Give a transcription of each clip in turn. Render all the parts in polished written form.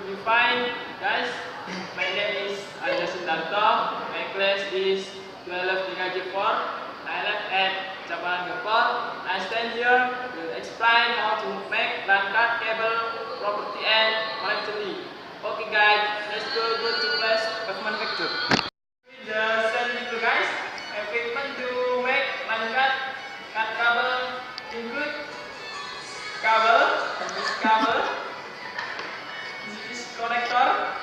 be fine, guys. My name is Anja Sundarto. My class is 12 Gaji 4. I live at Japan Gepor. I stand here to explain how to make LAN card cable property and connectivity. Okay, guys, let's go to class of manufacture. The same video, guys. Equipment to make LAN card cable include cable, this cable. This is connector,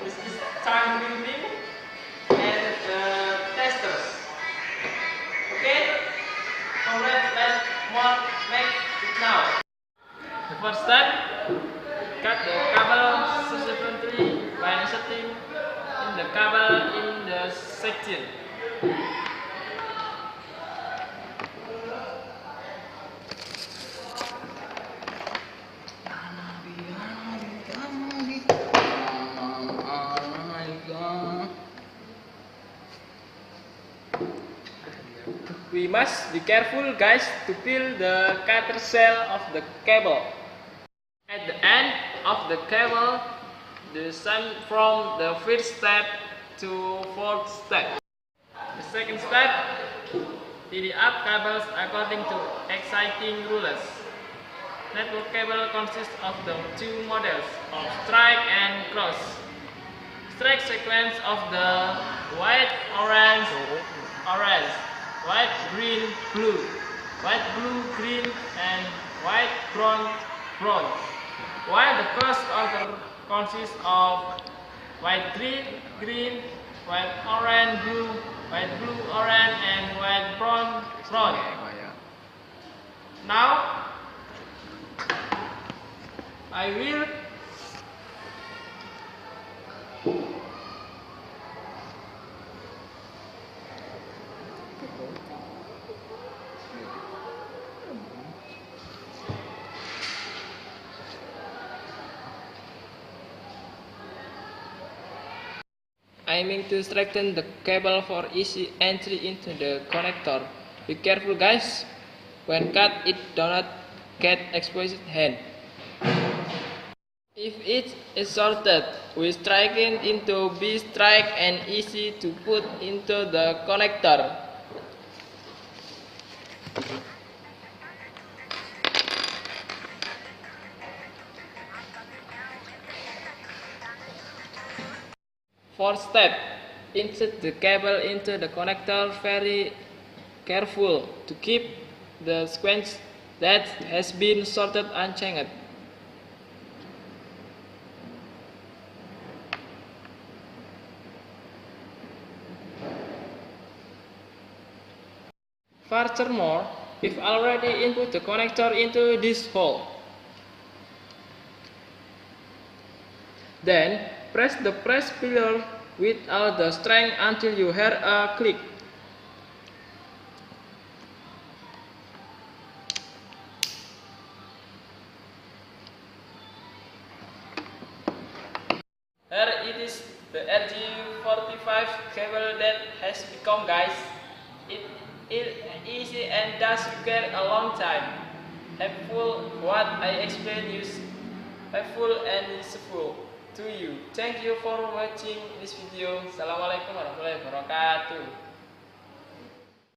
this is time building, and testers. Okay, alright, let's make it now. The first step, cut the cable subsequently by inserting in the cable in the section. We must be careful, guys, to peel the cutter shell of the cable. At the end of the cable, the same from the first step to fourth step. The second step, tidy up cables according to exciting rules. Network cable consists of the two models of strike and cross. Strike sequence of the white, orange, orange, white, green, blue, white, blue, green, and white, brown, brown. While the cross order consists of white, green, green, white, orange, blue, white, blue, orange, and white, brown, brown. Now I will aiming to straighten the cable for easy entry into the connector. Be careful, guys. When cut, it do not get exposed hand. If it is sorted, we strike it into B strike and easy to put into the connector. Fourth step, insert the cable into the connector. Very careful to keep the sequence that has been sorted unchanged. Furthermore, if already input the connector into this hole, then press the press pillar with all the strength until you hear a click. Here it is, the RG45 cable that has become, guys. It is easy and does require a long time. Helpful what I explained is helpful and useful to you. Thank you for watching this video. Assalamualaikum warahmatullahi wabarakatuh.